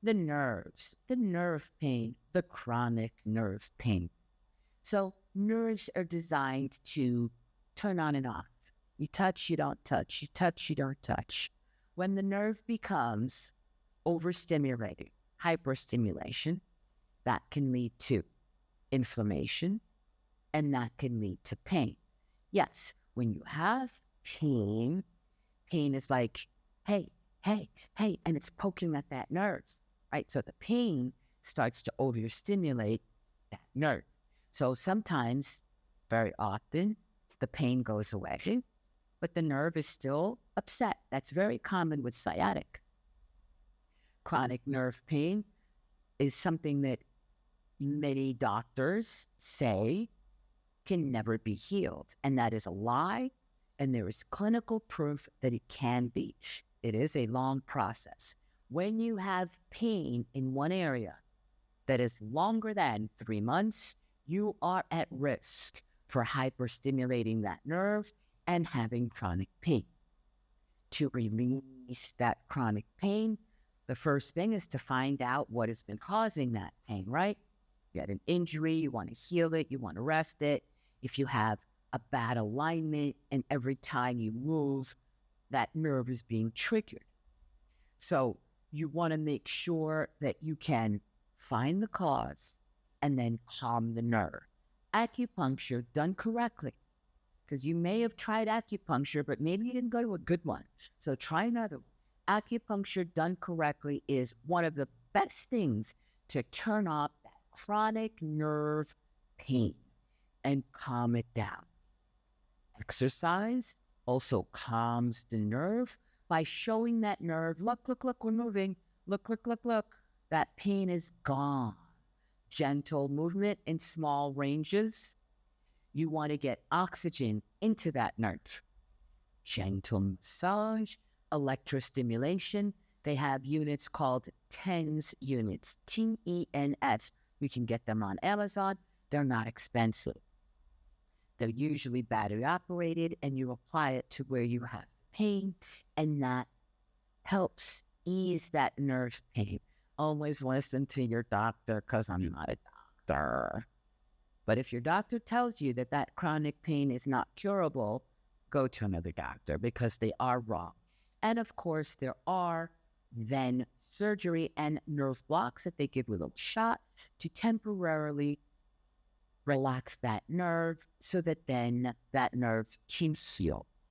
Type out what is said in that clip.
the nerves, the nerve pain, the chronic nerve pain. So nerves are designed to turn on and off. You touch, you don't touch. You touch, you don't touch. When the nerve becomes overstimulated, hyperstimulation, that can lead to inflammation, and that can lead to pain. Yes, when you have pain, pain is like, hey, hey, hey, and it's poking at that nerve, right? So the pain starts to overstimulate that nerve. So sometimes, very often, the pain goes away, but the nerve is still upset. That's very common with sciatic. Chronic nerve pain is something that many doctors say can never be healed. And that is a lie. And there is clinical proof that it can be. It is a long process. When you have pain in one area that is longer than 3 months, you are at risk for hyperstimulating that nerve and having chronic pain. To release that chronic pain, the first thing is to find out what has been causing that pain, right? You had an injury, you want to heal it, you want to rest it. If you have a bad alignment and every time you move, that nerve is being triggered. So you want to make sure that you can find the cause and then calm the nerve. Acupuncture done correctly, because you may have tried acupuncture, but maybe you didn't go to a good one. So try another one. Acupuncture done correctly is one of the best things to turn off that chronic nerve pain and calm it down. Exercise also calms the nerve by showing that nerve, look, look, look, we're moving. Look, look, look, look. That pain is gone. Gentle movement in small ranges. You want to get oxygen into that nerve. Gentle massage, electrostimulation. They have units called TENS units, TENS. You can get them on Amazon. They're not expensive. They're usually battery operated, and you apply it to where you have pain, and that helps ease that nerve pain. Always listen to your doctor, because I'm not a doctor. But if your doctor tells you that that chronic pain is not curable, go to another doctor, because they are wrong. And of course, there are then surgery and nerve blocks that they give a little shot to temporarily relax that nerve so that then that nerve can heal.